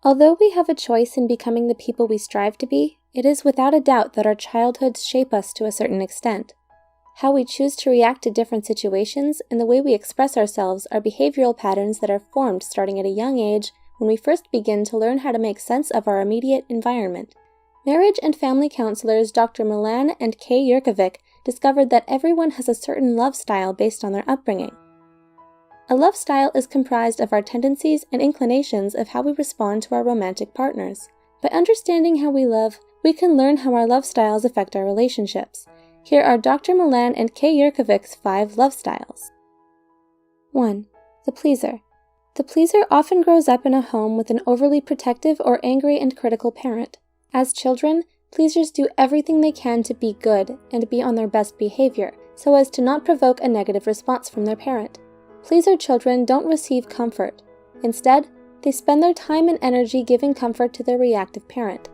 Although we have a choice in becoming the people we strive to be, it is without a doubt that our childhoods shape us to a certain extent. How we choose to react to different situations and the way we express ourselves are behavioral patterns that are formed starting at a young age when we first begin to learn how to make sense of our immediate environment. Marriage and family counselors Dr. Milan and Kay Yerkovich discovered that everyone has a certain love style based on their upbringing. A love style is comprised of our tendencies and inclinations of how we respond to our romantic partners. By understanding how we love, we can learn how our love styles affect our relationships. Here are Dr. Milan and Kay Yerkovich's 5 love styles. 1. The pleaser. The pleaser often grows up in a home with an overly protective or angry and critical parent. As children, pleasers do everything they can to be good and be on their best behavior, so as to not provoke a negative response from their parent. Pleaser children don't receive comfort. Instead, they spend their time and energy giving comfort to their reactive parent.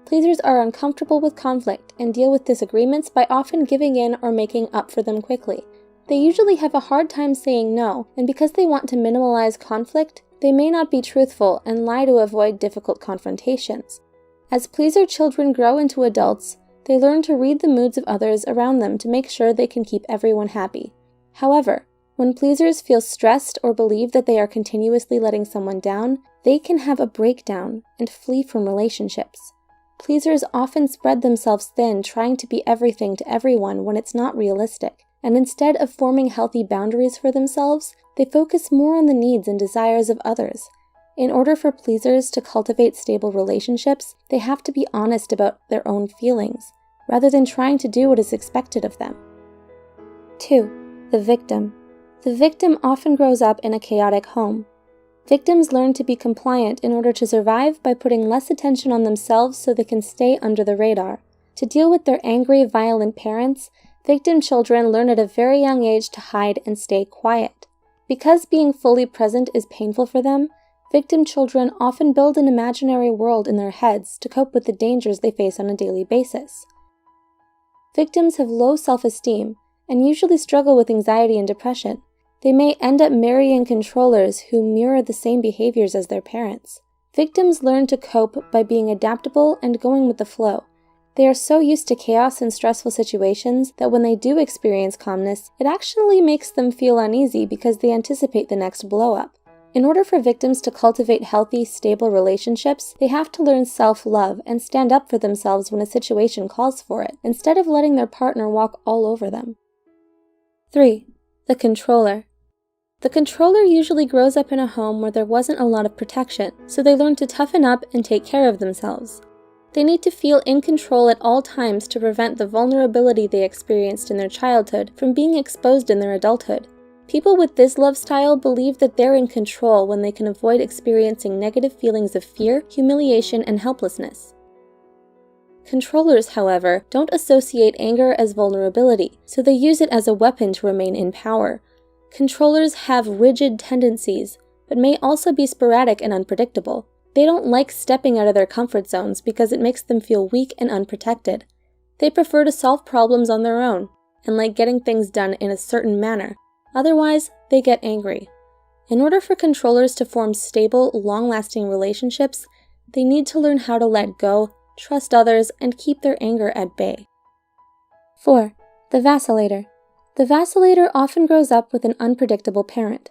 Pleasers are uncomfortable with conflict and deal with disagreements by often giving in or making up for them quickly. They usually have a hard time saying no, and because they want to minimize conflict, they may not be truthful and lie to avoid difficult confrontations. As pleaser children grow into adults, they learn to read the moods of others around them to make sure they can keep everyone happy. However, when pleasers feel stressed or believe that they are continuously letting someone down, they can have a breakdown and flee from relationships. Pleasers often spread themselves thin trying to be everything to everyone when it's not realistic, and instead of forming healthy boundaries for themselves, they focus more on the needs and desires of others. In order for pleasers to cultivate stable relationships, they have to be honest about their own feelings, rather than trying to do what is expected of them. 2. The victim. The victim often grows up in a chaotic home. Victims learn to be compliant in order to survive by putting less attention on themselves so they can stay under the radar. To deal with their angry, violent parents, victim children learn at a very young age to hide and stay quiet. Because being fully present is painful for them, victim children often build an imaginary world in their heads to cope with the dangers they face on a daily basis. Victims have low self-esteem and usually struggle with anxiety and depression. They may end up marrying controllers who mirror the same behaviors as their parents. Victims learn to cope by being adaptable and going with the flow. They are so used to chaos and stressful situations that when they do experience calmness, it actually makes them feel uneasy because they anticipate the next blow-up. In order for victims to cultivate healthy, stable relationships, they have to learn self-love and stand up for themselves when a situation calls for it, instead of letting their partner walk all over them. 3. The controller. The controller usually grows up in a home where there wasn't a lot of protection, so they learn to toughen up and take care of themselves. They need to feel in control at all times to prevent the vulnerability they experienced in their childhood from being exposed in their adulthood. People with this love style believe that they're in control when they can avoid experiencing negative feelings of fear, humiliation, and helplessness. Controllers, however, don't associate anger as vulnerability, so they use it as a weapon to remain in power. Controllers have rigid tendencies, but may also be sporadic and unpredictable. They don't like stepping out of their comfort zones because it makes them feel weak and unprotected. They prefer to solve problems on their own, and like getting things done in a certain manner. Otherwise, they get angry. In order for controllers to form stable, long-lasting relationships, they need to learn how to let go, trust others, and keep their anger at bay. 4. The vacillator. The vacillator often grows up with an unpredictable parent.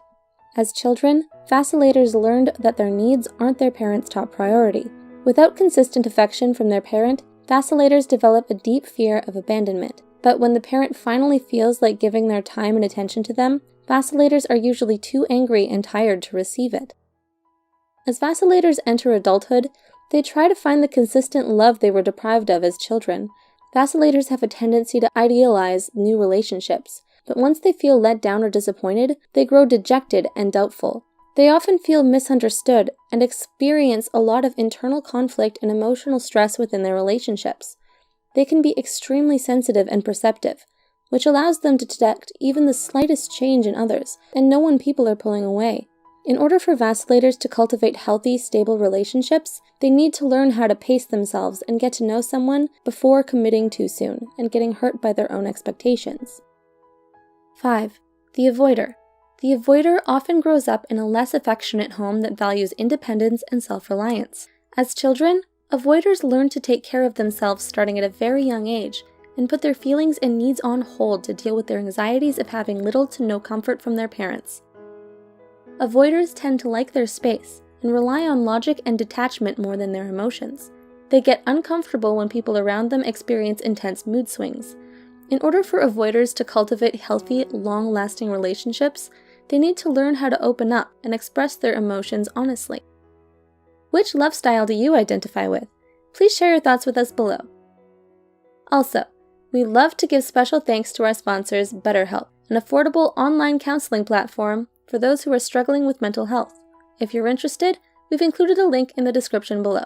As children, vacillators learned that their needs aren't their parents' top priority. Without consistent affection from their parent, vacillators develop a deep fear of abandonment. But when the parent finally feels like giving their time and attention to them, vacillators are usually too angry and tired to receive it. As vacillators enter adulthood, they try to find the consistent love they were deprived of as children. Vacillators have a tendency to idealize new relationships, but once they feel let down or disappointed, they grow dejected and doubtful. They often feel misunderstood and experience a lot of internal conflict and emotional stress within their relationships. They can be extremely sensitive and perceptive, which allows them to detect even the slightest change in others and know when people are pulling away. In order for vacillators to cultivate healthy, stable relationships, they need to learn how to pace themselves and get to know someone before committing too soon and getting hurt by their own expectations. 5. The avoider. The avoider often grows up in a less affectionate home that values independence and self-reliance. As children, avoiders learn to take care of themselves starting at a very young age and put their feelings and needs on hold to deal with their anxieties of having little to no comfort from their parents. Avoiders tend to like their space and rely on logic and detachment more than their emotions. They get uncomfortable when people around them experience intense mood swings. In order for avoiders to cultivate healthy, long-lasting relationships, they need to learn how to open up and express their emotions honestly. Which love style do you identify with? Please share your thoughts with us below. Also, we love to give special thanks to our sponsors, BetterHelp, an affordable online counseling platform for those who are struggling with mental health. If you're interested, we've included a link in the description below.